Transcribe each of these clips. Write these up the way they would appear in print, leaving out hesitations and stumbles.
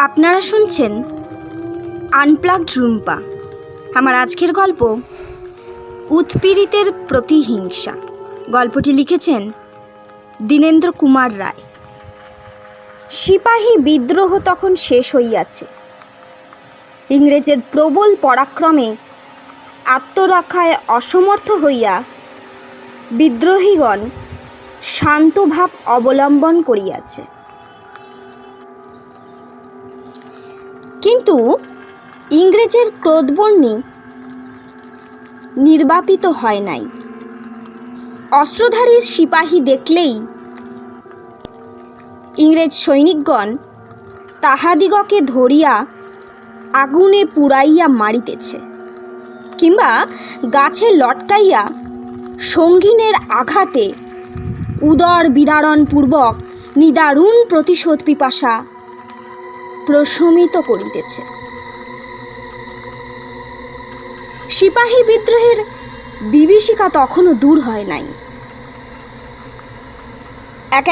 আপনারা শুনছেন আনপ্লাগড রুম্পা। আমার আজকের গল্প উৎপীড়িতের প্রতিহিংসা। গল্পটি লিখেছেন দীনেন্দ্র কুমার রায়। সিপাহী বিদ্রোহ তখন শেষ হইয়াছে। ইংরেজের প্রবল পরাক্রমে আত্মরক্ষায় অসমর্থ হইয়া বিদ্রোহীগণ শান্তভাব অবলম্বন করিয়াছে। কিন্তু ইংরেজের ক্রোধবহ্নি নির্বাপিত হয় নাই। অস্ত্রধারী সিপাহী দেখলেই ইংরেজ সৈনিকগণ তাহাদিগকে ধরিয়া আগুনে পুড়াইয়া মারিতেছে, কিংবা গাছে লটকাইয়া সঙ্গিনের আঘাতে উদর বিদারণপূর্বক নিদারুণ প্রতিশোধ পিপাসা প্রশমিত করিতেছে। সিপাহী বিদ্রোহের বিভীষিকা তখনও দূর হয় নাই।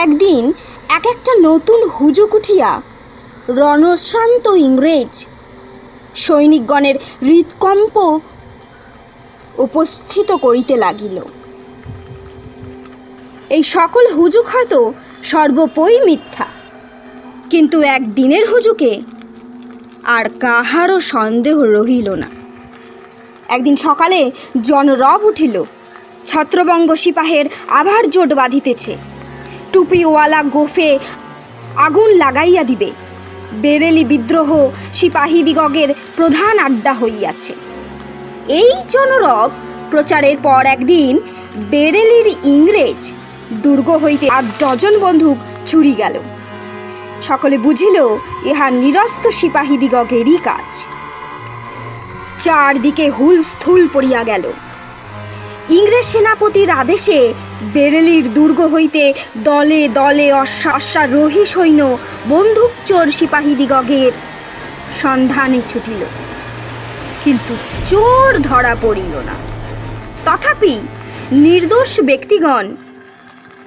একদিন এক একটা নতুন হুজুক উঠিয়া রণশ্রান্ত ইংরেজ সৈনিকগণের হৃৎকম্প উপস্থিত করিতে লাগিল। এই সকল হুজুক হয়তো সর্বপই মিথ্যা, কিন্তু একদিনের হুজুকে আর কাহারও সন্দেহ রহিল না। একদিন সকালে জনরব উঠিল। ছত্রবঙ্গ সিপাহের আবার জোট বাঁধিতেছে। টুপিওয়ালা গোফে আগুন লাগাইয়া দিবে। বেরেলি বিদ্রোহ সিপাহীদিগের প্রধান আড্ডা হইয়াছে। এই জনরব প্রচারের পর একদিন বেরেলির ইংরেজ দুর্গ হইতে 8 ডজন বন্দুক চুরি গেল। সকলে বুঝিল ইহা নিরস্ত সিপাহীদিগেরই কাজ। চারদিকে হুলস্থুল পড়িয়া গেল। ইংরেজ সেনাপতির আদেশে বেরেলির দুর্গ হইতে দলে দলে অশ্বারোহী সৈন্য বন্দুক চোর সিপাহীদিগের সন্ধানে ছুটিল, কিন্তু চোর ধরা পড়িল না। তথাপি নির্দোষ ব্যক্তিগণ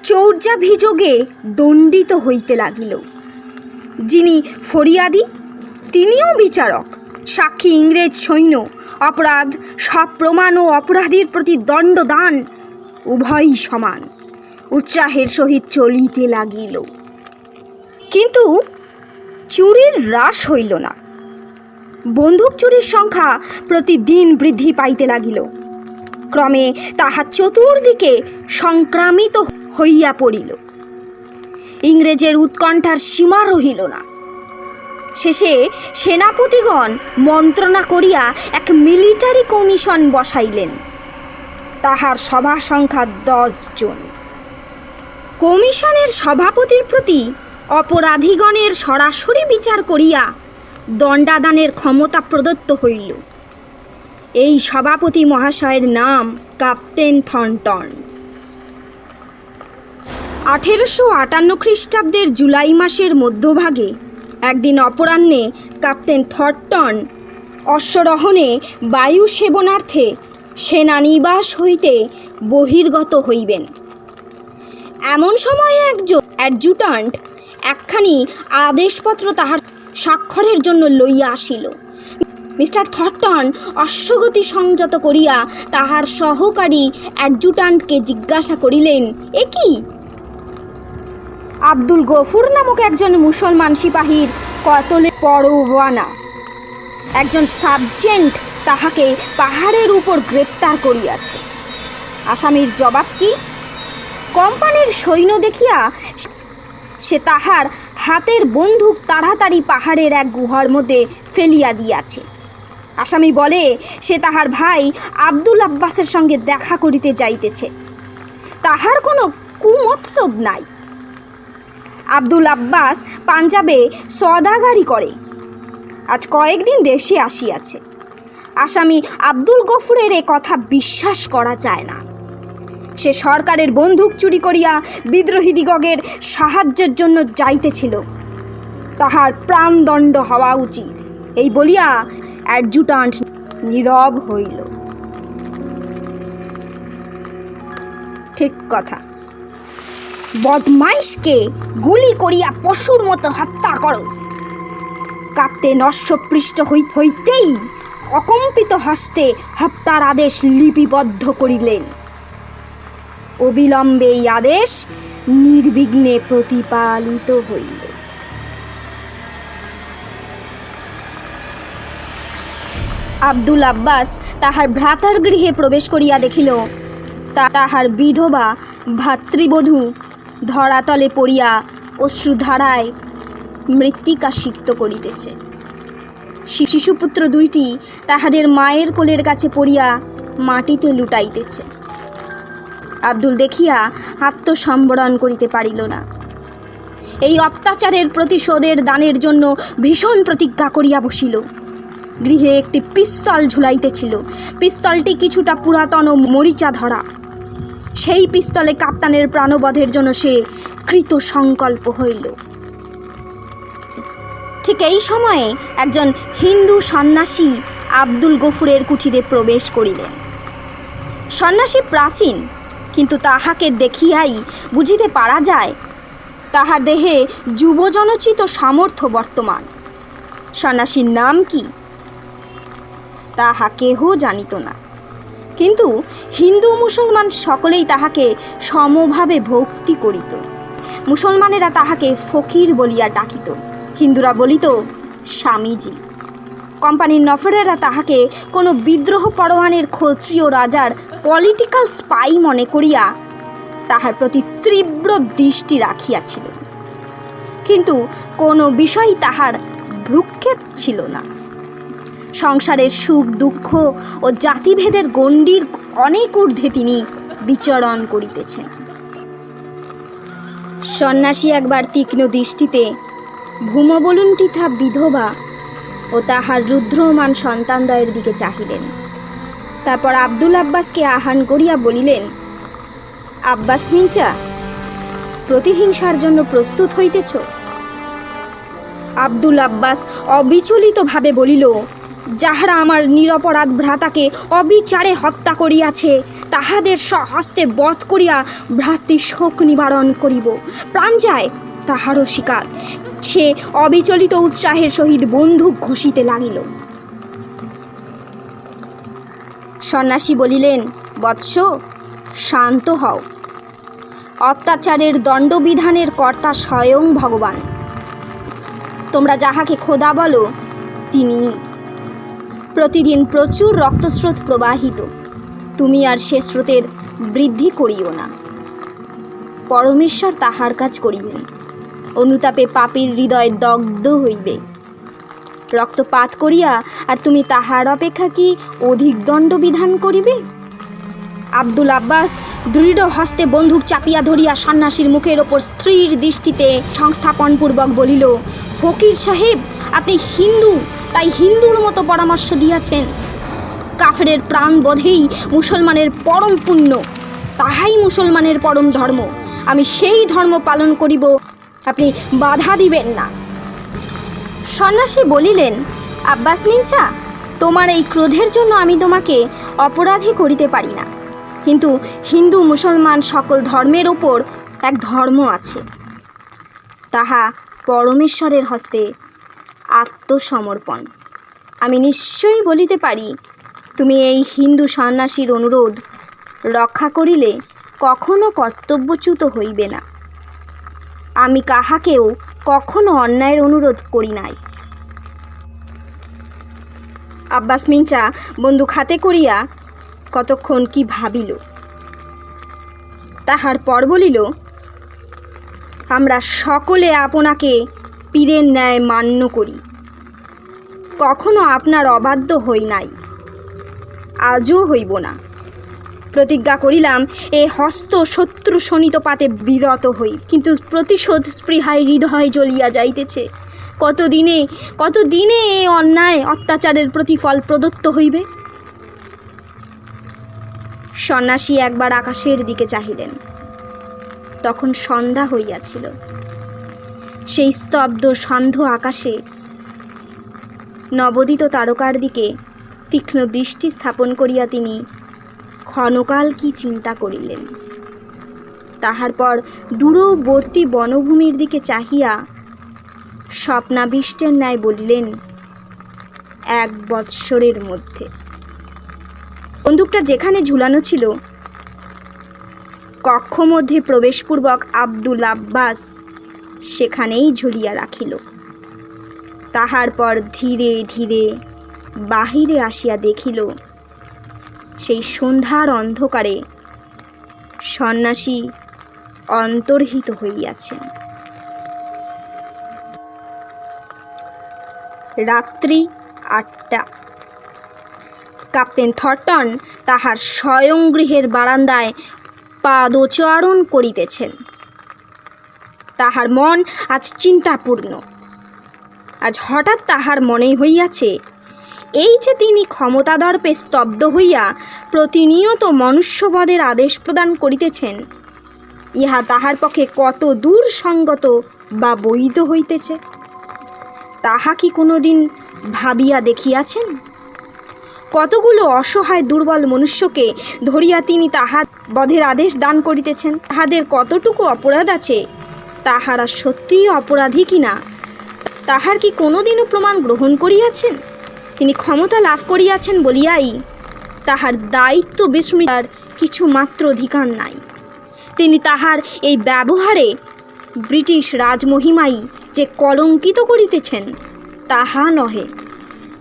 চৌর্যাভিযোগে দণ্ডিত হইতে লাগিল। যিনি ফরিয়াদি তিনিও বিচারক, সাক্ষী ইংরেজ সৈন্য। অপরাধ সব প্রমাণ ও অপরাধীর প্রতি দণ্ডদান উভয়ই সমান। উৎসাহের সহিত চলিতে লাগিল। কিন্তু চুরির হ্রাস হইল না। বন্দুক চুরির সংখ্যা প্রতিদিন বৃদ্ধি পাইতে লাগিল। ক্রমে তাহা চতুর্দিকে সংক্রামিত হইয়া পড়িল। ইংরেজের উৎকণ্ঠার সীমা রহিল না। শেষে সেনাপতিগণ মন্ত্রণা করিয়া এক মিলিটারি কমিশন বসাইলেন। তাহার সভা সংখ্যা 10 জন। কমিশনের সভাপতির প্রতি অপরাধীগণের সরাসরি বিচার করিয়া দণ্ডাদানের ক্ষমতা প্রদত্ত হইল। এই সভাপতি মহাশয়ের নাম ক্যাপ্টেন থর্নটন। 1858 খ্রিস্টাব্দের জুলাই মাসের মধ্যভাগে একদিন অপরাহ্নে ক্যাপ্টেন থর্নটন অশ্বরোহণে বায়ু সেবনার্থে সেনানিবাস হইতে বহির্গত হইবেন। এমন সময়ে একজন অ্যাডজুট্যান্ট একখানি আদেশপত্র তাহার স্বাক্ষরের জন্য লইয়া আসিল। মিস্টার থর্নটন অশ্বগতি সংযত করিয়া তাহার সহকারী অ্যাডজুট্যান্টকে জিজ্ঞাসা করিলেন, এ কি? আব্দুল গফুর নামক একজন মুসলমান সিপাহীর কতলে পরোয়ানা। একজন সার্জেন্ট তাহাকে পাহাড়ের উপর গ্রেপ্তার করিয়াছে। আসামির জবাব কি? কোম্পানির সৈন্য দেখিয়া সে তাহার হাতের বন্দুক তাড়াতাড়ি পাহাড়ের এক গুহার মধ্যে ফেলিয়া দিয়াছে। আসামি বলে সে তাহার ভাই আব্দুল আব্বাসের সঙ্গে দেখা করিতে যাইতেছে। তাহার কোনো কুমতলব নাই। আব্দুল আব্বাস পাঞ্জাবে সওদাগারি করে, আজ কয়েকদিন দেশে আসিয়াছে। আসামি আব্দুল গফুরের এ কথা বিশ্বাস করা যায় না। সে সরকারের বন্দুক চুরি করিয়া বিদ্রোহীদিগের সাহায্যের জন্য যাইতেছিল। তাহার প্রাণদণ্ড হওয়া উচিত। এই বলিয়া অ্যাডজুট্যান্ট নীরব হইল। ঠিক কথা। বদমাইশকে গুলি করিয়া পশুর মতো হত্যা করো। কাঁপতে নস্যপৃষ্ট হইতেই অকম্পিত হস্তে হত্যার আদেশ লিপিবদ্ধ করিলেন। অবিলম্বে এই আদেশ নির্বিঘ্নে প্রতিপালিত হইল। আব্দুল আব্বাস তাহার ভ্রাতার গৃহে প্রবেশ করিয়া দেখিল তাহার বিধবা ভাতৃবধূ ধরাতলে পড়িয়া অশ্রুধারায় মৃত্তিকা সিক্ত করিতেছে। শিশুপুত্র দুইটি তাহাদের মায়ের কোলের কাছে পড়িয়া মাটিতে লুটাইতেছে। আব্দুল দেখিয়া আত্মসম্বরণ করিতে পারিল না। এই অত্যাচারের প্রতিশোধের দানের জন্য ভীষণ প্রতিজ্ঞা করিয়া বসিল। গৃহে একটি পিস্তল ঝুলাইতেছিল। পিস্তলটি কিছুটা পুরাতন ও মরিচা ধরা। সেই পিস্তলে কাপ্তানের প্রাণবধের জন্য সে কৃত সংকল্প হইল। ঠিক এই সময়ে একজন হিন্দু সন্ন্যাসী আব্দুল গফুরের কুঠিরে প্রবেশ করিলেন। সন্ন্যাসী প্রাচীন, কিন্তু তাহাকে দেখিয়াই বুঝিতে পারা যায় তাহার দেহে যুবজনোচিত সামর্থ্য বর্তমান। সন্ন্যাসীর নাম কি তাহা কেহ জানিত না, কিন্তু হিন্দু মুসলমান সকলেই তাহাকে সমভাবে ভক্তি করিত। মুসলমানেরা তাহাকে ফকির বলিয়া ডাকিত, হিন্দুরা বলিত স্বামীজি। কোম্পানির নফরেরা তাহাকে কোনো বিদ্রোহ পরোয়ানের ক্ষত্রিয় রাজার পলিটিক্যাল স্পাই মনে করিয়া তাহার প্রতি তীব্র দৃষ্টি রাখিয়াছিল, কিন্তু কোনো বিষয় তাহার ভ্রুক্ষেপ ছিল না। সংসারের সুখ দুঃখ ও জাতিভেদের গণ্ডির অনেক ঊর্ধ্বে তিনি বিচরণ করিতেছেন। সন্ন্যাসী একবার তীক্ষ্ণ দৃষ্টিতে ভূমবলুণ্ঠিতা বিধবা ও তাহার রুদ্রমান সন্তানদ্বয়ের দিকে চাহিলেন। তারপর আব্দুল আব্বাসকে আহ্বান করিয়া বলিলেন, আব্বাস মির্জা, প্রতিহিংসার জন্য প্রস্তুত হইতেছ? আব্দুল আব্বাস অবিচলিতভাবে বলিল, যাহারা আমার নিরপরাধ ভ্রাতাকে অবিচারে হত্যা করিয়াছে তাহাদের স্বহস্তে বধ করিয়া ভ্রাতৃ শোক নিবারণ করিব। প্রাণ যায় তাহারও শিকার। সে অবিচলিত উৎসাহের সহিত বন্দুক ঘষিতে লাগিল। সন্ন্যাসী বলিলেন, বৎস, শান্ত হও। অত্যাচারের দণ্ডবিধানের কর্তা স্বয়ং ভগবান। তোমরা যাহাকে খোদা বলো তিনি। প্রতিদিন প্রচুর রক্তস্রোত প্রবাহিত, তুমি আর সে স্রোতের বৃদ্ধি করিও না। পরমেশ্বর তাহার কাজ করিবেন। অনুতাপে পাপীর হৃদয় দগ্ধ হইবে। রক্তপাত করিয়া আর তুমি তাহার অপেক্ষা কি অধিক দণ্ড বিধান করিবে? আব্দুল আব্বাস দৃঢ় হস্তে বন্দুক চাপিয়া ধরিয়া সন্ন্যাসীর মুখের ওপর স্থির দৃষ্টিতে সংস্থাপনপূর্বক বলিল, ফকির সাহেব, আপনি হিন্দু, তাই হিন্দুর মতো পরামর্শ দিয়াছেন। কাফেরের প্রাণবোধেই মুসলমানের পরম পুণ্য, তাহাই মুসলমানের পরম ধর্ম। আমি সেই ধর্ম পালন করিব, আপনি বাধা দিবেন না। সন্ন্যাসী বলিলেন, আব্বাস মির্জা, তোমার এই ক্রোধের জন্য আমি তোমাকে অপরাধী করিতে পারি না, কিন্তু হিন্দু মুসলমান সকল ধর্মের ওপর এক ধর্ম আছে, তাহা পরমেশ্বরের হস্তে আত্মসমর্পণ। আমি নিশ্চয়ই বলিতে পারি, তুমি এই হিন্দু সন্ন্যাসীর অনুরোধ রক্ষা করিলে কখনো কর্তব্যচ্যুত হইবে না। আমি কাহাকেও কখনো অন্যায়ের অনুরোধ করি নাই। আব্বাস মির্জা বন্দুক হাতে করিয়া কতক্ষণ কি ভাবিল, তাহার পর বলিল, আমরা সকলে আপনাকে পীরের ন্যায় মান্য করি, কখনো আপনার অবাধ্য হই নাই, আজও হইব না। প্রতিজ্ঞা করিলাম এ হস্ত শত্রু শোণিতপাতে বিরত হই, কিন্তু প্রতিশোধ স্পৃহায় হৃদয় জ্বলিয়া যাইতেছে। কতদিনে এ অন্যায় অত্যাচারের প্রতিফল প্রদত্ত হইবে? সন্ন্যাসী একবার আকাশের দিকে চাহিলেন। তখন সন্ধ্যা হইয়াছিল। সেই স্তব্ধ সন্ধ্য আকাশে নবোদিত তারকার দিকে তীক্ষ্ণ দৃষ্টি স্থাপন করিয়া তিনি ক্ষণকাল কি চিন্তা করিলেন। তাহার পর দূরবর্তী বনভূমির দিকে চাহিয়া স্বপ্নাবিষ্টের ন্যায় বলিলেন, 1 বৎসরের মধ্যে। বন্দুকটা যেখানে ঝুলানো ছিল কক্ষ মধ্যে প্রবেশপূর্বক আব্দুল আব্বাস সেখানেই ঝুলিয়া রাখিল। তাহার পর ধীরে ধীরে বাহিরে আসিয়া দেখিল, সেই সন্ধ্যার অন্ধকারে সন্ন্যাসী অন্তর্হিত হইয়াছেন। রাত্রি 8টা। ক্যাপ্টেন থর্টন তাহার স্বয়ংগৃহের বারান্দায় পাদোচ্চারণ করিতেছেন। তাহার মন আজ চিন্তাপূর্ণ। আজ হঠাৎ তাহার মনে হইয়াছে, এই যে তিনি ক্ষমতাদর্পে স্তব্ধ হইয়া প্রতিনিয়ত মনুষ্যবধের আদেশ প্রদান করিতেছেন, ইহা তাহার পক্ষে কত দূর সঙ্গত বা বৈধ হইতেছে, তাহা কি কোনোদিন ভাবিয়া দেখিয়াছেন? কতগুলো অসহায় দুর্বল মনুষ্যকে ধরিয়া তিনি তাহার বধের আদেশ দান করিতেছেন। তাহাদের কতটুকু অপরাধ আছে, তাহারা সত্যিই অপরাধী কিনা, তাহার কি কোনোদিনও প্রমাণ গ্রহণ করিয়াছেন? তিনি ক্ষমতা লাভ করিয়াছেন বলিয়াই তাহার দায়িত্ব বিস্মৃতার কিছু মাত্র অধিকার নাই। তিনি তাহার এই ব্যবহারে ব্রিটিশ রাজমহিমাই যে কলঙ্কিত করিতেছেন তাহা নহে,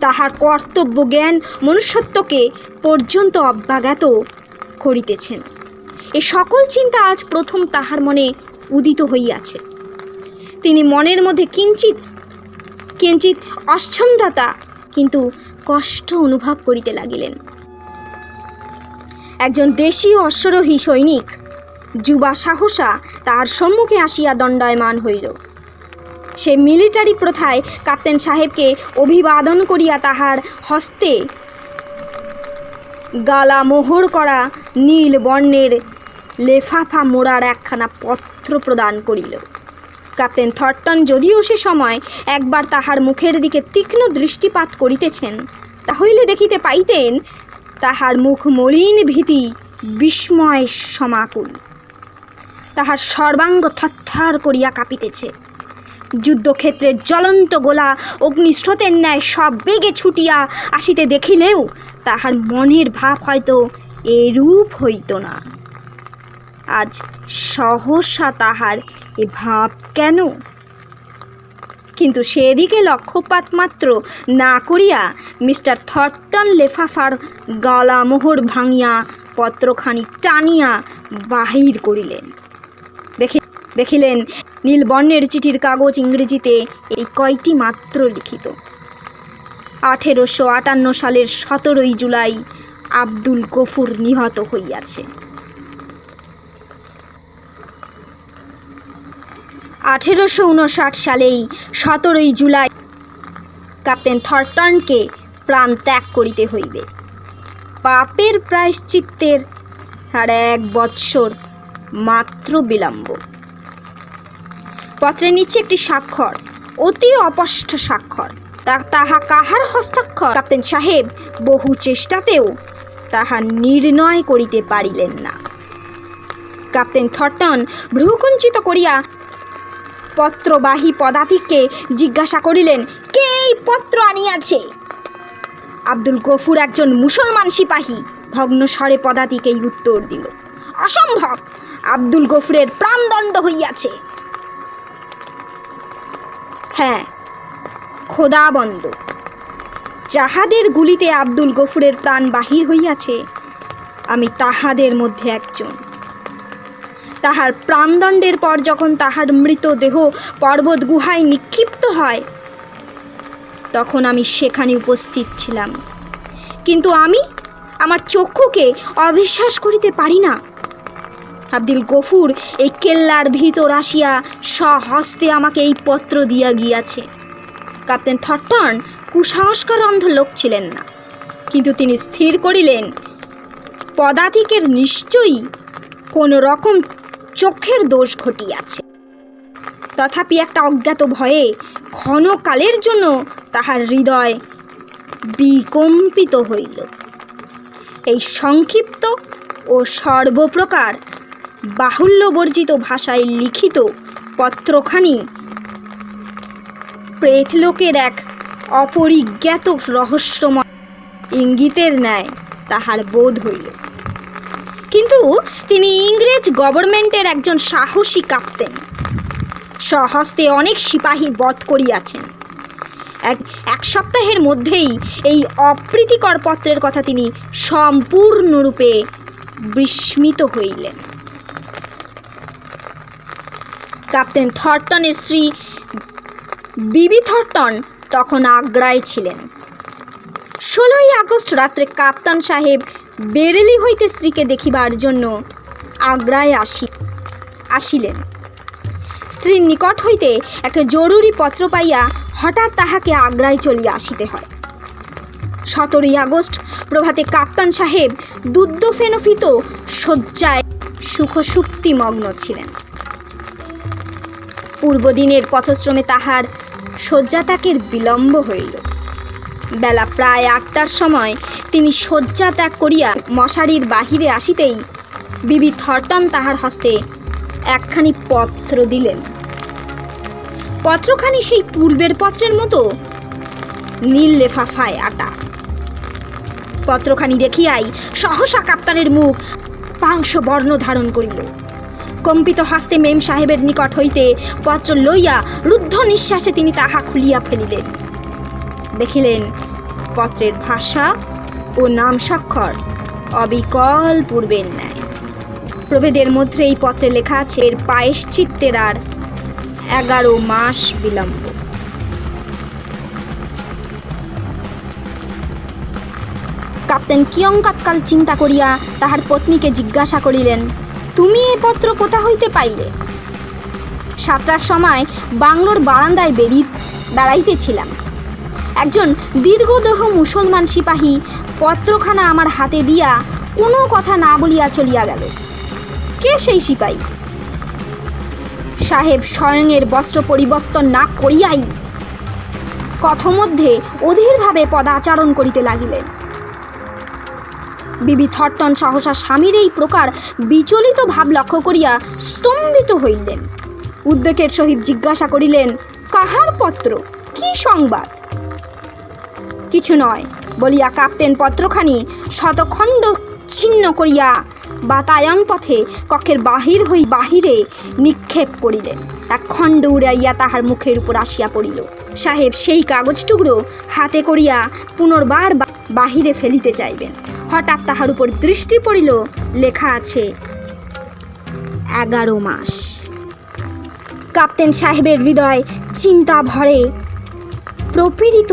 তাহার কর্তব্য জ্ঞান মনুষ্যত্বকে পর্যন্ত অব্যাজ্ঞাত করিতেছেন। এ সকল চিন্তা আজ প্রথম তাহার মনে উদিত হইয়াছে। তিনি মনের মধ্যে কিঞ্চিত অচ্ছন্দতা কিন্তু কষ্ট অনুভব করিতে লাগিলেন। একজন দেশীয় অশ্বারোহী সৈনিক যুবা সাহসা তাহার সম্মুখে আসিয়া দণ্ডায়মান হইল। সে মিলিটারি প্রথায় ক্যাপ্টেন সাহেবকে অভিবাদন করিয়া তাহার হস্তে গালা মোহর করা নীল বর্ণের লেফাফা মোড়ার একখানা পত্র প্রদান করিল। ক্যাপ্টেন থর্টন যদিও সে সময় একবার তাহার মুখের দিকে তীক্ষ্ণ দৃষ্টিপাত করিতেছেন, তাহলে দেখিতে পাইতেন তাহার মুখ মলিন ভীতি বিস্ময় সমাকুল। তাহার সর্বাঙ্গ থরথর করিয়া কাঁপিতেছে। যুদ্ধক্ষেত্রের জ্বলন্ত গোলা অগ্নিস্রোতের ন্যায় সব বেগে ছুটিয়া আসিতে দেখিলেও তাহার মনের ভাব হয়তো এরূপ হইত না। আজ সহসা তাহার এ ভাব কেন? কিন্তু সেদিকে লক্ষ্যপাত মাত্র না করিয়া মিস্টার থর্টন লেফাফার গলা মোহর ভাঙিয়া পত্রখানি টানিয়া বাহির করিলেন। দেখিলেন নীলবর্ণের চিঠির কাগজ ইংরেজিতে এই কয়টি মাত্র লিখিত: 1858 সালের 17 জুলাই আব্দুল গফুর নিহত হইয়াছে। 1859 সালেই 17 জুলাই ক্যাপ্টেন থর্টনকে প্রাণ ত্যাগ করিতে হইবে। পাপের প্রায়শ্চিত্তের আর 1 বৎসর মাত্র বিলম্ব। পত্রের নিচে একটি স্বাক্ষর, অতি অস্পষ্ট স্বাক্ষর। তাহা কাহার হস্তাক্ষর ক্যাপ্টেন সাহেব বহু চেষ্টাতেও তাহা নির্ণয় করিতে পারিলেন না। ক্যাপ্টেন থর্টন ভ্রুকুঞ্চিত করিয়া পত্রবাহী পদাতিককে জিজ্ঞাসা করিলেন, কে এই পত্র আনিয়াছে? আব্দুল গফুর একজন মুসলমান সিপাহী, ভগ্ন স্বরে পদাতিক এই উত্তর দিল। অসম্ভব, আব্দুল গফুরের প্রাণদণ্ড হইয়াছে। হ্যাঁ, খোদাবন্দ, যাহাদের গুলিতে আব্দুল গফুরের প্রাণ বাহির হইয়াছে আমি তাহাদের মধ্যে একজন। তাহার প্রাণদণ্ডের পর যখন তাহার মৃতদেহ পর্বত গুহায় নিক্ষিপ্ত হয় তখন আমি সেখানে উপস্থিত ছিলাম, কিন্তু আমি আমার চক্ষুকে অবিশ্বাস করিতে পারি না। আব্দুল গফুর এই কেল্লার ভিতর আসিয়া স্বহস্তে আমাকে এই পত্র দিয়া গিয়াছে। ক্যাপ্টেন থর্টন কুসংস্কার অন্ধ লোক ছিলেন না, কিন্তু তিনি স্থির করিলেন পদাতিকের নিশ্চয়ই কোনো রকম চোখের দোষ ঘটিয়াছে। তথাপি একটা অজ্ঞাত ভয়ে ক্ষণকালের জন্য তাহার হৃদয় বিকম্পিত হইল। এই সংক্ষিপ্ত ও সর্বপ্রকার বাহুল্যবর্জিত ভাষায় লিখিত পত্রখানি প্রেতলোকের এক অপরিজ্ঞাত রহস্যময় ইঙ্গিতের ন্যায় তাহার বোধ হইল। কিন্তু তিনি ইংরেজ গভর্নমেন্টের একজন সাহসী কাপ্তেন, স্বহস্তে অনেক সিপাহী বধ করিয়াছেন। এক সপ্তাহের মধ্যেই এই অপ্রীতিকর পত্রের কথা তিনি সম্পূর্ণরূপে বিস্মিত হইলেন। ক্যাপ্টেন থর্টনের স্ত্রী বিবি থর্টন তখন আগ্রায় ছিলেন। 16ই আগস্ট রাত্রে কাপ্তান সাহেব বেরেলি হইতে স্ত্রীকে দেখিবার জন্য আগ্রায় আসিলেন। স্ত্রীর নিকট হইতে এক জরুরি পত্র পাইয়া হঠাৎ তাহাকে আগ্রায় চলিয়া আসিতে হয়। 17ই আগস্ট প্রভাতে কাপ্তান সাহেব দুগ্ধফেনফিত শয্যায় সুখসুপ্তিমগ্ন ছিলেন। পূর্বদিনের পথশ্রমে তাহার শয্যাত্যাগের বিলম্ব হইল। বেলা প্রায় 8টার সময় তিনি শয্যা ত্যাগ করিয়া মশারির বাহিরে আসিতেই বিবি থর্টন তাহার হস্তে একখানি পত্র দিলেন। পত্রখানি সেই পূর্বের পত্রের মতো নীল লেফাফায় আটা। পত্রখানি দেখিয়াই সহসা কাপ্তানের মুখ পাংশ বর্ণ ধারণ করিল। কম্পিত হস্তে মেম সাহেবের নিকট হইতে পত্র লইয়া রুদ্ধ নিঃশ্বাসে তিনি তাহা খুলিয়া ফেলিলেন। দেখিলেন পত্রের ভাষা ও নাম স্বাক্ষর অবিকল পূর্বের ন্যায়। প্রভেদের মধ্যে এই পত্রে লেখা আছে, এর প্রায়শ্চিত্তের আর 11 মাস বিলম্ব। কাপ্তেন কিয়ৎকাল চিন্তা করিয়া তাহার পত্নীকে জিজ্ঞাসা করিলেন, তুমি এই পত্র কোথা হইতে পাইলে? 7টার সময় বাংলোর বারান্দায় বেড়াইতেছিলাম। একজন দীর্ঘদেহ মুসলমান সিপাহী পত্রখানা আমার হাতে দিয়া কোনো কথা না বলিয়া চলিয়া গেল। কে সেই সিপাহী? সাহেব স্বয়ংের বস্ত্র পরিবর্তন না করিয়াই কথমধ্যে অধীরভাবে পদাচারণ করিতে লাগিলেন। বিবি থর্টন সহসা স্বামীর এই প্রকার বিচলিত ভাব লক্ষ্য করিয়া স্তম্ভিত হইলেন। উদ্বেগের সহিত জিজ্ঞাসা করিলেন, কাহার পত্র, কি সংবাদ? কিছু নয় বলিয়া কাপ্তেন পত্রখানি শতখণ্ড ছিন্ন করিয়া বাতায়ন পথে কক্ষের বাহিরে নিক্ষেপ করিলেন। এক খণ্ড উড়াইয়া তাহার মুখের উপর আসিয়া পড়িল। সাহেব সেই কাগজ টুকরো হাতে করিয়া পুনর্বার বাহিরে ফেলিতে চাইবেন। হঠাৎ তাহার উপর দৃষ্টি পড়িল, লেখা আছে 11 মাস। কাপ্তেন সাহেবের হৃদয় চিন্তা ভরে প্রপীড়িত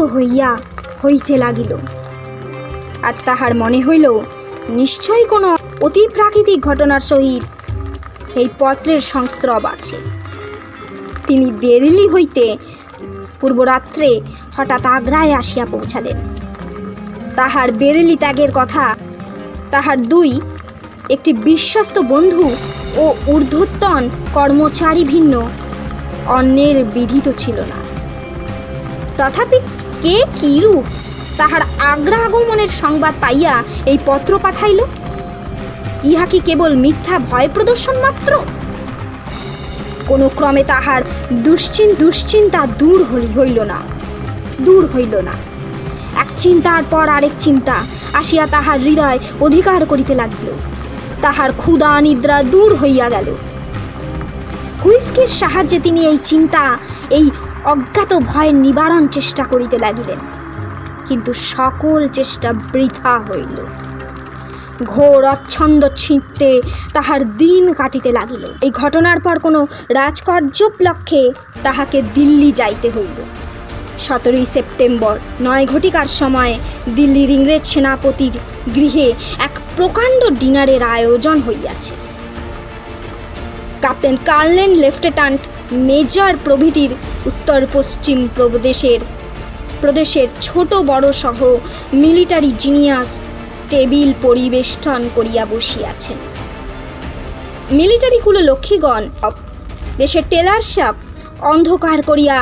হইতে লাগিল। আজ তাহার মনে হইল নিশ্চয়ই কোনো অতি প্রাকৃতিক ঘটনার সহিত এই পত্রের সংস্রব আছে। তিনি বেরেলি হইতে পূর্বরাত্রে হঠাৎ আগ্রায় আসিয়া পৌঁছালেন। তাহার বেরেলি ত্যাগের কথা তাহার একটি বিশ্বস্ত বন্ধু ও ঊর্ধ্বতন কর্মচারী ভিন্ন অন্যের বিদিত ছিল না। তথাপি কে কিরূপ তাহার আগ্রা আগমনের সংবাদ পাইয়া এই পত্র পাঠাইল? ইহা কি কেবল মিথ্যা ভয় প্রদর্শন মাত্র? কোনো ক্রমে তাহার দুশ্চিন্তা দূর হইল না। এক চিন্তার পর আরেক চিন্তা আসিয়া তাহার হৃদয় অধিকার করিতে লাগিল। তাহার ক্ষুধা নিদ্রা দূর হইয়া গেল। হুইস্কির সাহায্যে তিনি এই অজ্ঞাত ভয়ের নিবারণ চেষ্টা করিতে লাগিলেন, কিন্তু সকল চেষ্টা বৃথা হইল। ঘোর অচ্ছন্দ ছিঁড়তে তাহার দিন কাটিতে লাগিল। এই ঘটনার পর কোনো রাজকার্যোপলক্ষে তাহাকে দিল্লি যাইতে হইল। 17ই সেপ্টেম্বর 9 ঘটিকার সময় দিল্লির ইংরেজ সেনাপতির গৃহে এক প্রকাণ্ড ডিনারের আয়োজন হইয়াছে। ক্যাপ্টেন কার্লেন, লেফটেন্যান্ট মেজর প্রভৃতির উত্তর পশ্চিম প্রদেশের ছোট বড় সহ মিলিটারি জিনিয়াস টেবিল পরিবেষ্টন করিয়া বসিয়াছেন। মিলিটারি কুলো লক্ষ্মীগণ দেশের টেলারশাপ অন্ধকার করিয়া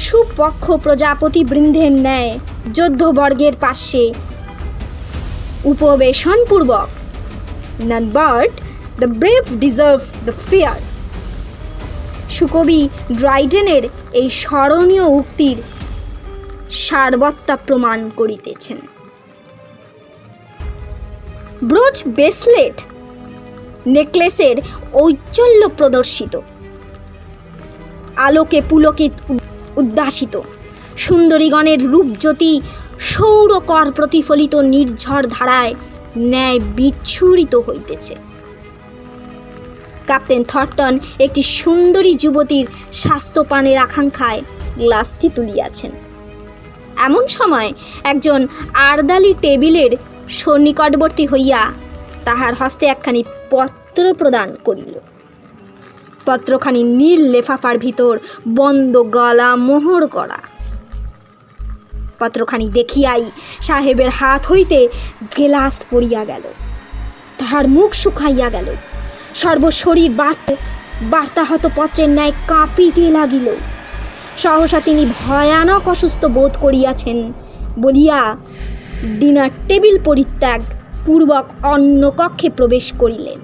সুপক্ষ প্রজাপতিবৃন্দের ন্যায় যোদ্ধবর্গের পার্শ্বে উপবেশনপূর্বক none but the brave deserve the fear সুকবি ড্রাইডেনের এই স্মরণীয় উক্তির সারবত্তা প্রমাণ করিতেছেন। ব্রোচ ব্রেসলেট নেকলেসের ঔজ্জ্বল্য প্রদর্শিত, আলোকে পুলকে উদ্ভাসিত, সুন্দরীগণের রূপজ্যোতি সৌরকর প্রতিফলিত নির্ঝর ধারায় ন্যায় বিচ্ছুরিত হইতেছে। ক্যাপ্টেন থর্টন একটি সুন্দরী যুবতীর স্বাস্থ্যপানের আকাঙ্ক্ষায় গ্লাসটি তুলিয়াছেন। এমন সময় একজন আর্দালি টেবিলের সন্নিকটবর্তী হইয়া তাহার হস্তে একখানি পত্র প্রদান করিল। পত্রখানি নীল লেফাফার ভিতর বন্ধ গলা মোহর করা। পত্রখানি দেখিয়াই সাহেবের হাত হইতে গেলাস পড়িয়া গেল, তাহার মুখ শুকাইয়া গেল, সর্বশরীর বার্তাহত পত্রের ন্যায় কাঁপিতে লাগিল। সহসা তিনি ভয়ানক অসুস্থ বোধ করিয়াছেন বলিয়া ডিনার টেবিল পরিত্যাগ পূর্বক অন্য কক্ষে প্রবেশ করিলেন।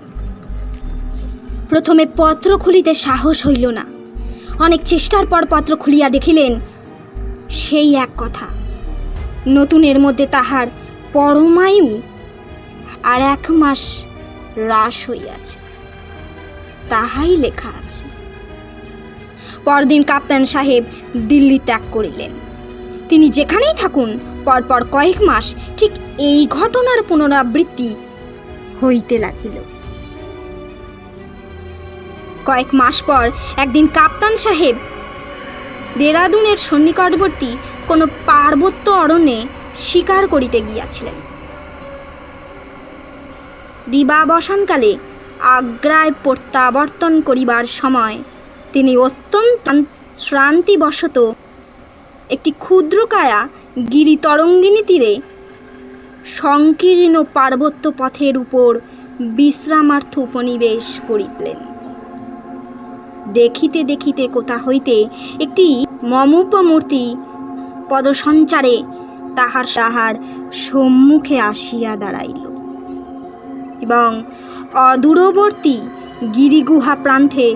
প্রথমে পত্র খুলিতে সাহস হইল না। অনেক চেষ্টার পর পত্র খুলিয়া দেখিলেন সেই এক কথা, নতুনের মধ্যে তাহার পরমায়ু আর 1 মাস হ্রাস হইয়াছে, তাহাই লেখা আছে। পরদিন কাপ্তান সাহেব দিল্লি ত্যাগ করিলেন। তিনি যেখানেই থাকুন পরপর কয়েক মাস ঠিক এই ঘটনার পুনরাবৃত্তি হইতে লাগিল। কয়েক মাস পর একদিন কাপ্তান সাহেব দেরাদুনের সন্নিকটবর্তী কোনো পার্বত্য অরণ্যে শিকার করিতে গিয়াছিলেন। দিবাবসানকালে আগ্রায় প্রত্যাবর্তন করিবার সময় তিনি অত্যন্ত শ্রান্তিবশত একটি ক্ষুদ্রকায়া গিরিতরঙ্গিনী তীরে সংকীর্ণ পার্বত্য পথের উপর বিশ্রামার্থ উপনিবেশ করিলেন। দেখিতে দেখিতে কোথা হইতে একটি মমূপ মূর্তি পদসঞ্চারে তাহার সম্মুখে আসিয়া দাঁড়াইল এবং অদূরবর্তী গিরিগুহা প্রান্তে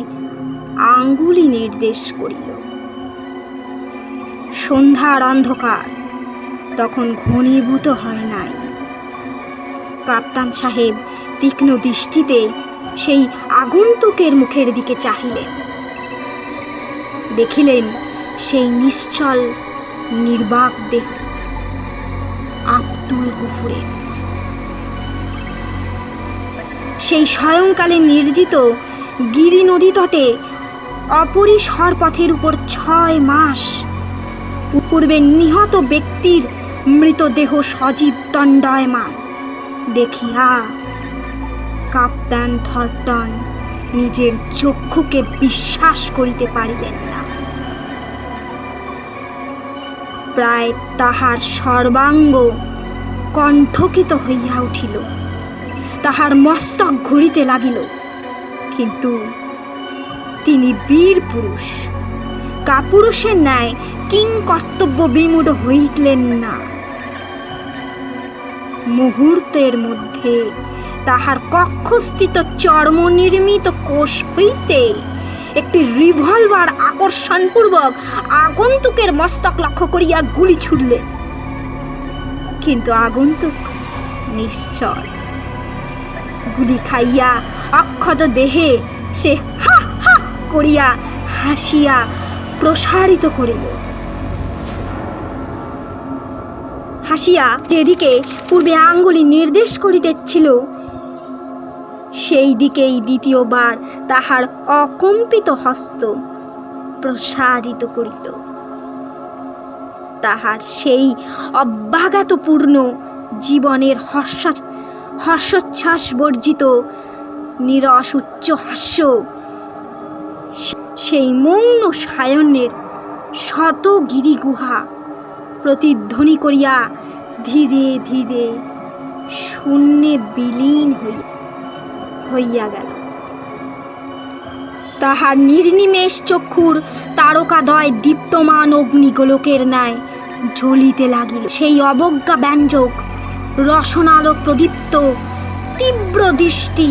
আঙ্গুলি নির্দেশ করিল। সন্ধ্যার অন্ধকার তখন ঘনীভূত হয় নাই। কাপ্তান সাহেব তীক্ষ্ণ দৃষ্টিতে সেই আগন্তুকের মুখের দিকে চাহিলেন। দেখিলেন সেই নিশ্চল নির্বাক দেহ আব্দুল গফুরের। সেই সায়ংকালে নির্জিত গিরি নদী তটে অপরিসর পথের উপর 6 মাস পূর্বে নিহত ব্যক্তির মৃতদেহ সজীব দণ্ডায়মান দেখিয়া কাপ্তান থর্টন নিজের চক্ষুকে বিশ্বাস করিতে পারিলেন না। প্রায় তাহার সর্বাঙ্গ কণ্ঠকিত হইয়া উঠিল, তাহার মস্তক ঘুরিতে লাগিল। কিন্তু তিনি বীর পুরুষ, কাপুরুষের ন্যায় কিং কর্তব্য বিমূঢ় হইলেন না। মুহূর্তের মধ্যে তাহার কক্ষস্থিত চর্ম নির্মিত কোষ হইতে একটি রিভলভার আকর্ষণপূর্বক আগন্তুকের মস্তক লক্ষ্য করিয়া গুলি ছুড়লেন। কিন্তু আগন্তুক নিশ্চল। গুলি খাইয়া অক্ষত দেহে সে হা হা করিয়া হাসিয়া প্রসারিত করিল। হাসিয়া যেদিকে পূর্বে আঙ্গুলি নির্দেশ করিতেছিল সেই দিকেই দ্বিতীয়বার তাহার অকম্পিত হস্ত প্রসারিত করিল। তাহার সেই অব্যাঘাতপূর্ণ জীবনের হর্ষোচ্ছ্বাস বর্জিত নিরস উচ্চ হাস্য সেই মৌন সায়নের শত গিরিগুহা প্রতিধ্বনি করিয়া ধীরে ধীরে শূন্যে বিলীন হইয়া গেল। তাহার নির্নিমেষ চক্ষুর তারকাদ্বয় দীপ্তমান অগ্নিগোলকের ন্যায় জ্বলিতে লাগিল। সেই অবজ্ঞা ব্যঞ্জক রসনালোক প্রদীপ্ত তীব্র দৃষ্টি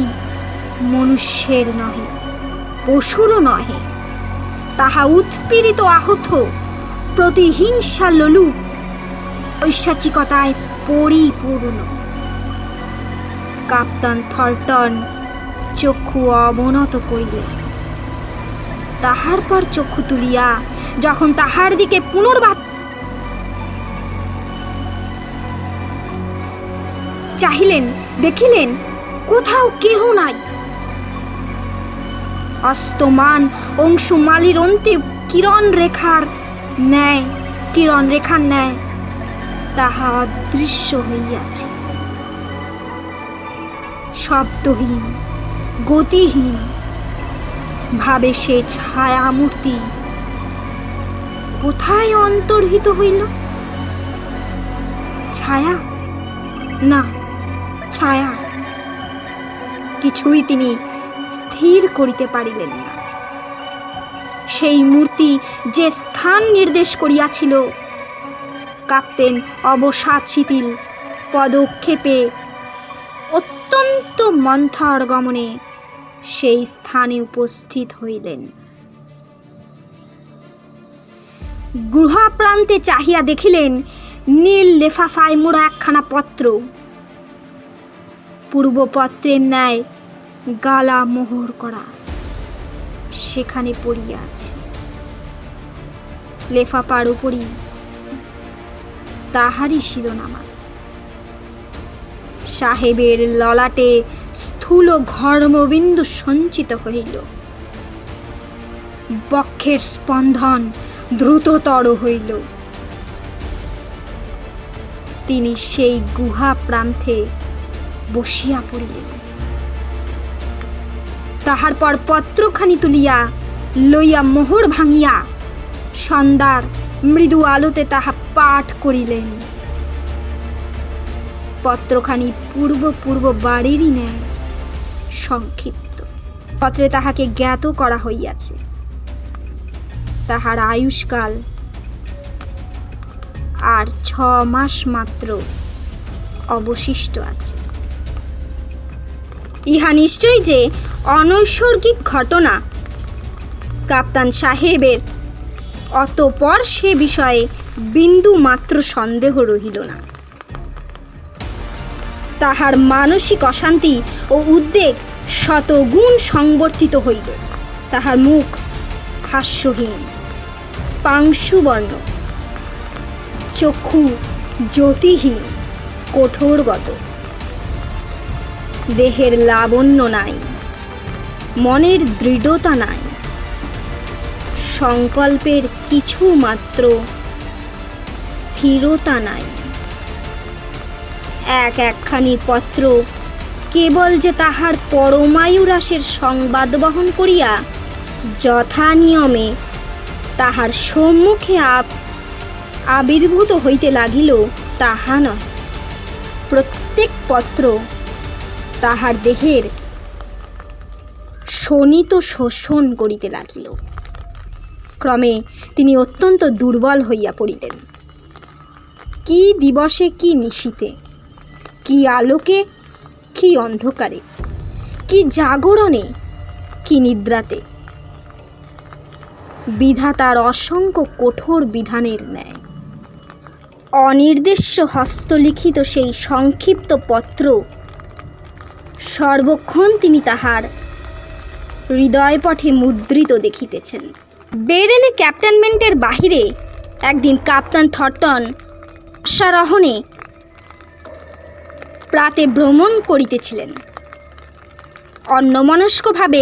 মনুষ্যের নহে, পশুরও নহে, তাহা উৎপীড়িত আহত, প্রতিহিংসা লোলুপ, ঐশাচিকতায় পরিপূর্ণ। কাপ্তান থর্টন চক্ষু অবনত করিলেন। তাহার পর চক্ষু তুলিয়া যখন তাহার দিকে পুনর্বার চাহিলেন, দেখিলেন কোথাও কেহ নাই। অস্তমান অংশুমালির অন্তে কিরণ রেখার ন্যায় তাহা অদৃশ্য হইয়াছে। শব্দহীন, গতিহীন ভাবে সে ছায়ামূর্তি কোথায় অন্তর্হিত হইল? ছায়া না, ছায়া কিছুই তিনি স্থির করিতে পারিলেন না। সেই মূর্তি যে স্থান নির্দেশ করিয়াছিল, কাপ্তেন অবসাদ শিথিল পদক্ষেপে অত্যন্ত মন্থর গমনে সেই স্থানে উপস্থিত হইলেন। গুহাপ্রান্তে চাহিয়া দেখিলেন নীল লেফাফায় মোড়া একখানা পত্র পূর্বপত্রের ন্যায় গালা মোহর করা সেখানে পড়িয়া আছে। লেফাফার উপরই তাহারই শিরোনামা। সাহেবের ললাটে স্থূল ঘর্মবিন্দু সঞ্চিত হইল। বক্ষের স্পন্দন দ্রুততর হইল। তিনি সেই গুহা প্রান্তে বসিয়া পড়িলেন। তাহার পর পত্রখানি তুলিয়া লইয়া মোহর ভাঙিয়া সন্ধ্যার মৃদু আলোতে তাহা পাঠ করিলেন। পত্রখানি পূর্ব বাড়িরই ন্যায় সংক্ষিপ্ত। পত্রে তাহাকে জ্ঞাত করা হইয়াছে তাহার আয়ুষ্কাল আর 6 মাস মাত্র অবশিষ্ট আছে। ইহা নিশ্চয়ই যে অনৈসর্গিক ঘটনা। কাপ্তান সাহেবের অতঃপর সে বিষয়ে বিন্দু মাত্র সন্দেহ রহিল না। তাহার মানসিক অশান্তি ও উদ্বেগ শতগুণ সংবর্ধিত হইল। তাহার মুখ হাস্যহীন, পাংশুবর্ণ, চক্ষু জ্যোতিহীন, কঠোরগত। দেহের লাবণ্য নাই, মনের দৃঢ়তা নাই, সংকল্পের কিছু মাত্র স্থিরতা নাই। একখানি পত্র কেবল যে তাহার পরমায়ুরাশের সংবাদ বহন করিয়া যথা নিয়মে তাহার সম্মুখে আবির্ভূত হইতে লাগিল তাহা নয়। প্রত্যেক পত্র তাহার দেহের শোণিত শোষণ করিতে লাগিল। ক্রমে তিনি অত্যন্ত দুর্বল হইয়া পড়িলেন। কি দিবসে কি নিশীতে, কি আলোকে কি অন্ধকারে, কি জাগরণে কি নিদ্রাতে, বিধাতার অসংখ্য কঠোর বিধানের ন্যায় অনির্দেশ্য হস্তলিখিত সেই সংক্ষিপ্ত পত্র সর্বক্ষণ তিনি তাহার হৃদয়পটে মুদ্রিত দেখিতেছেন। বেরেলে ক্যাপ্টেনমেন্টের বাহিরে একদিন কাপ্তান থর্টন অশ্বারোহণে প্রাতে ভ্রমণ করিতেছিলেন। অন্যমনস্কভাবে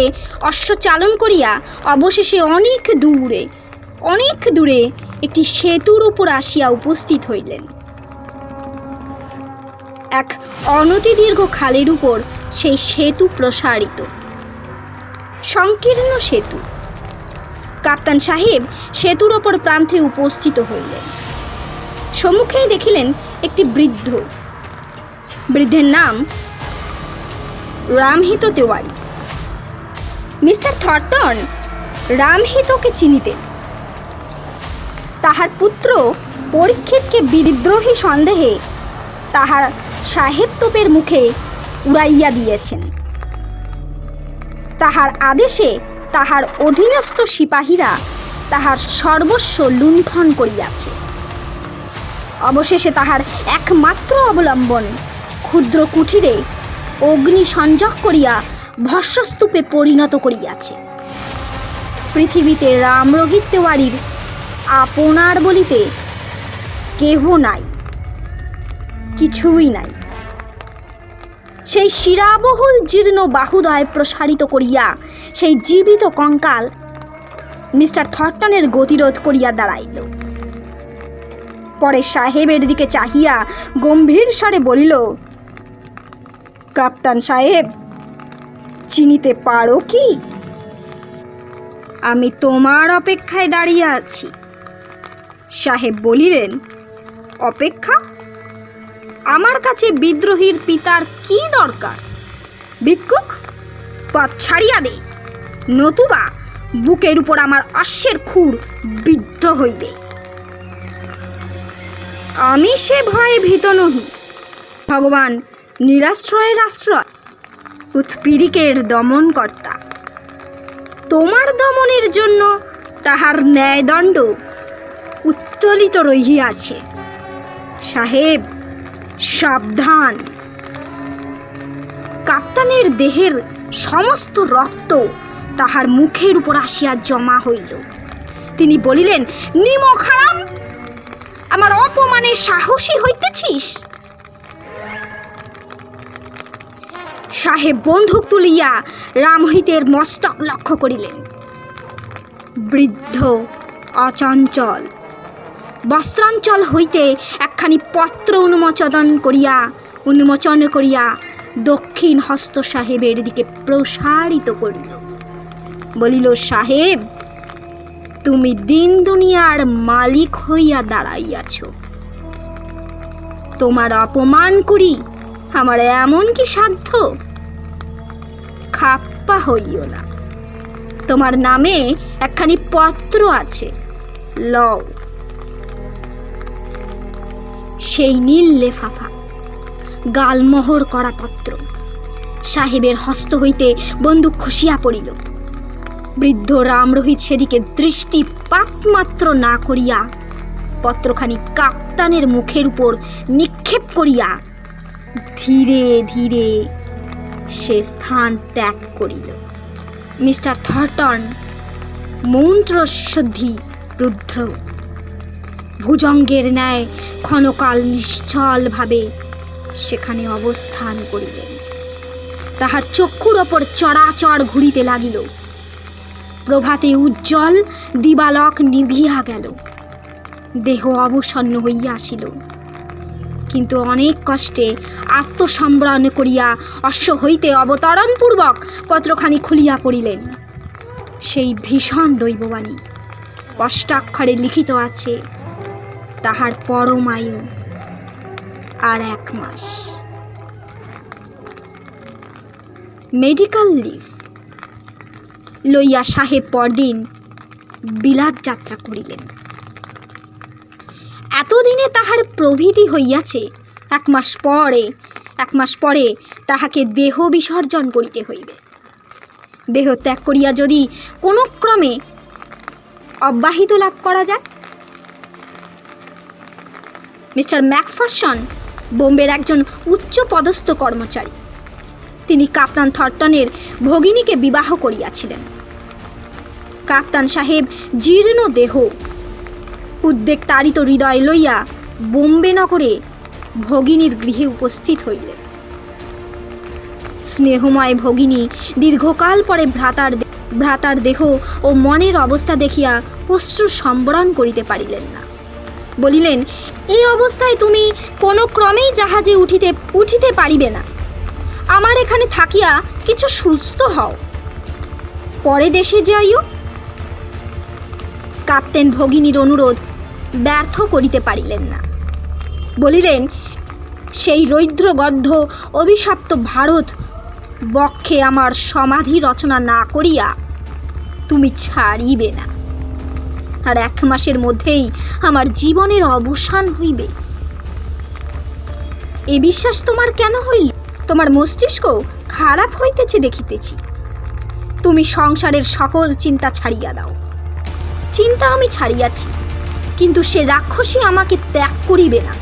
অশ্বচালন করিয়া অবশেষে অনেক দূরে একটি সেতুর উপর আসিয়া উপস্থিত হইলেন। এক অনতিদীর্ঘ খালের উপর সেই সেতু প্রসারিত, সংকীর্ণ সেতু। কাপ্তান সাহেব সেতুর ওপর প্রান্তে উপস্থিত হইলেন। সম্মুখেই দেখিলেন একটি বৃদ্ধের নাম রামহিত তেওয়ারি। মিস্টার থর্টন রামহিতকে চিনিতেন। তাহার পুত্র পরীক্ষিতকে বিদ্রোহী সন্দেহে তাহার সাহেবতোপের মুখে উড়াইয়া দিয়েছেন। তাহার আদেশে তাহার অধীনস্থ সিপাহীরা তাহার সর্বস্ব লুণ্ঠন করিয়াছে। অবশেষে তাহার একমাত্র অবলম্বন ক্ষুদ্র কুঠিরে অগ্নি সংযোগ করিয়া ভস্মস্তূপে পরিণত করিয়াছে। পৃথিবীতে রামরোহিত তেওয়ারির আপনার বলিতে কেহ নাই, কিছুই নাই। সেই শিরাবহুল জীর্ণ বাহুদয় প্রসারিত করিয়া সেই জীবিত কঙ্কাল মিস্টার থর্টনের গতিরোধ করিয়া দাঁড়াইল। পরে সাহেবের দিকে চাহিয়া গম্ভীর স্বরে বলিল, কাপ্তান সাহেব, চিনিতে পারো কি? আমি তোমার অপেক্ষায় দাঁড়িয়ে আছি। সাহেব বলিলেন, অপেক্ষা? আমার কাছে বিদ্রোহীর পিতার কি দরকার? ভিক্ষুক, পথ ছাড়িয়া দে, নতুবা বুকের উপর আমার অশ্বের খুর বিদ্ধ হইবে। আমি সে ভয়ে ভীত নহি। ভগবান নিরাশ্রয়ের আশ্রয়, উৎপীড়িকের দমনকর্তা। তোমার দমনের জন্য তাহার ন্যায়দণ্ড উত্তোলিত রহিয়াছে। সাহেব, সাবধান! কাপ্তানের দেহের সমস্ত রক্ত তাহার মুখের উপর আসিয়া জমা হইল। তিনি বলিলেন, নিমক হারাম, আমার অপমানে সাহসী হইতেছিস? সাহেব বন্দুক তুলিয়া রামহিতের মস্তক লক্ষ্য করিলেন। বৃদ্ধ অচঞ্চল বস্ত্রাঞ্চল হইতে একখানি পত্র উন্মোচন করিয়া দক্ষিণ হস্ত সাহেবের দিকে প্রসারিত করিল। বলিল, সাহেব, তুমি দিন দুনিয়ার মালিক হইয়া দাঁড়াইয়াছ। তোমার অপমান করি আমার এমন কি সাধ্য? খাপ্পা হইও না। তোমার নামে একখানি পত্র আছে, লও। সেই নীল লেফাফা, গালমোহর করা পত্র সাহেবের হস্ত হইতে বন্দুক খসিয়া পড়িল। বৃদ্ধ রামরোহিত সেদিকে দৃষ্টিপাত মাত্র না করিয়া পত্রখানি কাপ্তানের মুখের উপর নিক্ষেপ করিয়া ধীরে ধীরে সে স্থান ত্যাগ করিল। মিস্টার থর্টন মন্ত্রসুদ্ধি রুদ্র ভুজঙ্গের ন্যায় ক্ষণকাল নিশ্চলভাবে সেখানে অবস্থান করিলেন। তাহার চক্ষুর ওপর চরাচর ঘুরিতে লাগিল। প্রভাতে উজ্জ্বল দিবালক নিভিয়া গেল। দেহ অবসন্ন হইয়া আসিল, কিন্তু অনেক কষ্টে আত্মসম্বরণ করিয়া অশ্ব হইতে অবতরণপূর্বক পত্রখানি খুলিয়া পড়িলেন। সেই ভীষণ দৈববাণী অষ্টাক্ষরে লিখিত আছে, তাহার পরমায়ু আর 1 মাস। মেডিকেল লিভ লইয়া সাহেব পরদিন বিলাত যাত্রা করিলেন। এতদিনে তাহার প্রভৃতি হইয়াছে, 1 মাস পরে তাহাকে দেহ বিসর্জন করিতে হইবে। দেহ ত্যাগ করিয়া যদি কোনো ক্রমে অব্যাহিত লাভ করা যায়। মিস্টার ম্যাকফারসন বোম্বের একজন উচ্চ পদস্থ কর্মচারী। তিনি কাপ্তান থর্টনের ভগিনীকে বিবাহ করিয়াছিলেন। কাপ্তান সাহেব জীর্ণ দেহ, উদ্বেগ তাড়িত হৃদয় লইয়া বোম্বে নগরে ভগিনীর গৃহে উপস্থিত হইলেন। স্নেহময় ভগিনী দীর্ঘকাল পরে ভ্রাতার দেহ ও মনের অবস্থা দেখিয়া অশ্রু সম্বরণ করিতে পারিলেন না। বলিলেন, এই অবস্থায় তুমি কোনো ক্রমেই জাহাজে উঠিতে পারিবে না। আমার এখানে থাকিয়া কিছু সুস্থ হও, পরে দেশে যাইও। কাপ্তেন ভগিনীর অনুরোধ ব্যর্থ করিতে পারিলেন না। বলিলেন, সেই রৌদ্রগদ্ধ অভিশপ্ত ভারত বক্ষে আমার সমাধি রচনা না করিয়া তুমি ছাড়িবে না। আর 1 মাসের মধ্যেই আমার জীবনের অবসান হইবে। এ বিশ্বাস তোমার কেন হইল? তোমার মস্তিষ্ক খারাপ হইতেছে দেখিতেছি। তুমি সংসারের সকল চিন্তা ছাড়িয়া দাও। চিন্তা আমি ছাড়িয়াছি, কিন্তু সে রাক্ষসী আমাকে ত্যাগ করিবে না।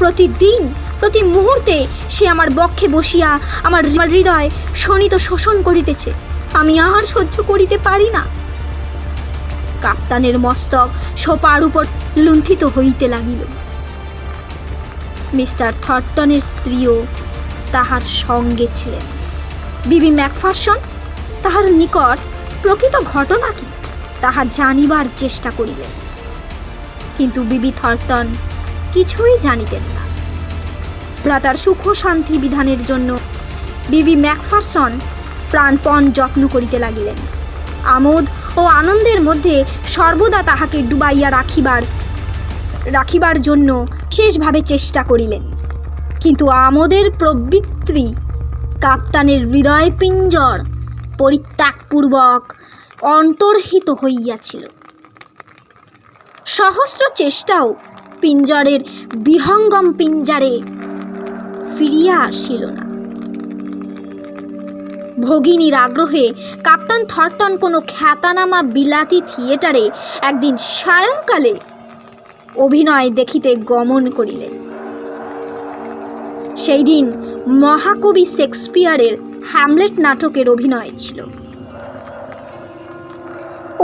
প্রতিদিন প্রতি মুহূর্তে সে আমার বক্ষে বসিয়া আমার হৃদয় শোণিত শোষণ করিতেছে। আমি আর সহ্য করিতে পারি না। কাপ্তানের মস্তক সোপার উপর লুণ্ঠিত হইতে লাগিল। মিস্টার থর্টনের স্ত্রীও তাহার সঙ্গে ছিলেন। বিবি ম্যাকফারসন তাহার নিকট প্রকৃত ঘটনা কি তাহা জানিবার চেষ্টা করিলেন, কিন্তু বিবি থর্টন কিছুই জানিতেন না। ভ্রাতার সুখ শান্তি বিধানের জন্য বিবি ম্যাকফারসন প্রাণপণ যত্ন করিতে লাগিলেন। আমোদ ও আনন্দের মধ্যে সর্বদা তাহাকে ডুবাইয়া রাখিবার জন্য বিশেষভাবে চেষ্টা করিলেন, কিন্তু আমোদের প্রবৃত্তি কাপ্তানের হৃদয় পিঞ্জর পরিত্যাগপূর্বক অন্তর্হিত হইয়াছিল। সহস্র চেষ্টাও পিঞ্জরের বিহঙ্গম পিঞ্জারে ফিরিয়া আসিল না। ভগিনীর আগ্রহে কাপ্তান থর্টন কোনো খ্যাতনামা বিলাতি থিয়েটারে একদিন সায়ংকালে অভিনয় দেখিতে গমন করিলেন। সেই দিন মহাকবি শেক্সপিয়ারের হ্যামলেট নাটকের অভিনয় ছিল।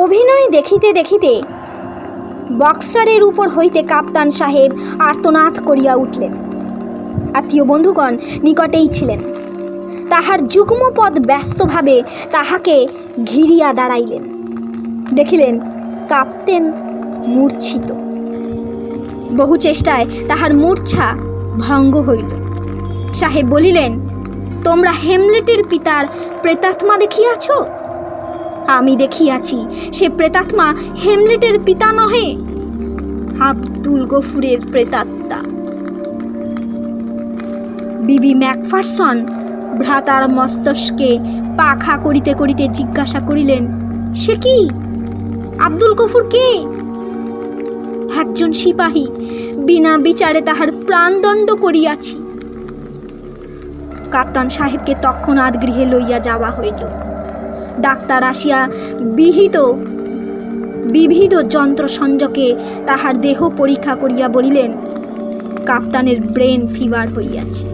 অভিনয় দেখিতে দেখিতে বক্সারের উপর হইতে কাপ্তান সাহেব আর্তনাদ করিয়া উঠলেন। আত্মীয় বন্ধুগণ নিকটেই ছিলেন। তাহার যুগ্মপদ ব্যস্তভাবে তাহাকে ঘিরিয়া দাঁড়াইলেন। দেখিলেন কাপ্তেন মূর্ছিত। বহু চেষ্টায় তাহার মূর্ছা ভঙ্গ হইল। সাহেব বলিলেন, তোমরা হেমলেটের পিতার প্রেতাত্মা দেখিয়াছ? আমি দেখিয়াছি, সে প্রেতাত্মা হেমলেটের পিতা নহে, আব্দুল গফুরের প্রেতাত্মা। বিবি ম্যাকফারসন ভ্রাতার মস্তকে পাখা করিতে করিতে জিজ্ঞাসা করিলেন, সে কি? আব্দুল গফুর কে? একজন সিপাহী, বিনা বিচারে তাহার প্রাণদণ্ড করিয়াছি। কাপ্তান সাহেবকে তৎক্ষণাৎ গৃহে লইয়া যাওয়া হইল। ডাক্তার আসিয়া বিবিধ যন্ত্র সংযোগে তাহার দেহ পরীক্ষা করিয়া বলিলেন, কাপ্তানের ব্রেন ফিভার হইয়াছে,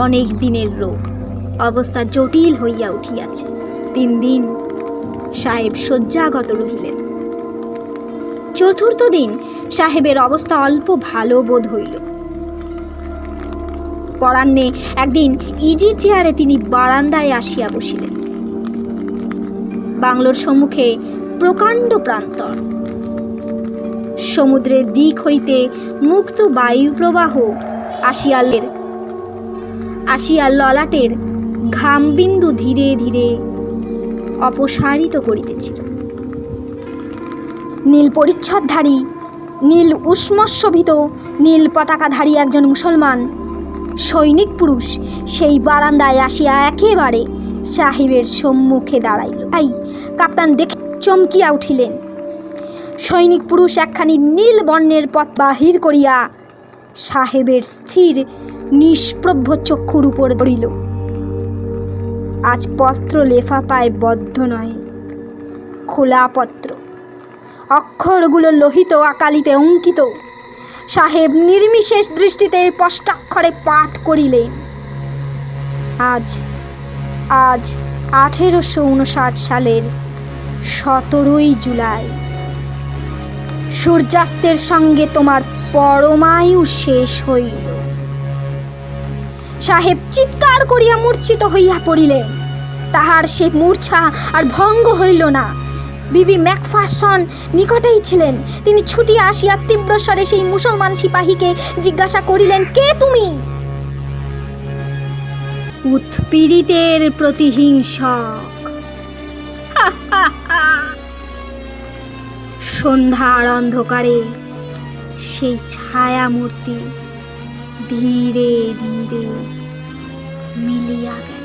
অনেক দিনের রোগ, অবস্থা জটিল হইয়া উঠিয়াছে। 3 দিন সাহেব শয্যাগত রহিলেন। চতুর্থ দিন সাহেবের অবস্থা অল্প ভালো বোধ হইল। পরাহ্নে একদিন ইজি চেয়ারে তিনি বারান্দায় আসিয়া বসিলেন। বাংলোর সম্মুখে প্রকাণ্ড প্রান্তর, সমুদ্রের দিক হইতে মুক্ত বায়ু প্রবাহ আসিয়া ললাটের ঘামবিন্দু ধীরে ধীরে অপসারিত করিতেছিল। নীল পরিচ্ছদধারী, নীল উষ্মশোভিত, নীল পতাকাধারী একজন মুসলমান সৈনিক পুরুষ সেই বারান্দায় আসিয়া একেবারে সাহেবের সম্মুখে দাঁড়াইল। তাই কাপ্তান দেখে চমকিয়া উঠিলেন। সৈনিক পুরুষ একখানি নীল বর্ণের পথ বাহির করিয়া সাহেবের স্থির নিষ্প্রভ চক্ষুর উপর পড়িল। আজ পত্র লেফাফায় বদ্ধ নয়, খোলা পত্র, অক্ষরগুলো লোহিত আকালিতে অঙ্কিত। সাহেব নির্বিশেষ দৃষ্টিতে স্পষ্টাক্ষরে পাঠ করিলেন, আজ 1859 সালের 17ই জুলাই সূর্যাস্তের সঙ্গে তোমার পরমায়ু শেষ হইল। সাহেব চিৎকার করিয়া মূর্ছিত হইয়া পড়িলেন। তাহার সে মূর্ছা আর ভঙ্গ হইল না। বিবি ম্যাকফারসন নিকটেই ছিলেন। তিনি ছুটিয়া আসিয়া তীব্র স্বরে সেই মুসলমান সিপাহীকে জিজ্ঞাসা করিলেন, কে তুমি? উৎপীড়িতের প্রতিহিংসক। সন্ধ্যার অন্ধকারে সেই ছায়ামূর্তি ধীরে ধীরে মিলিয়া গেল।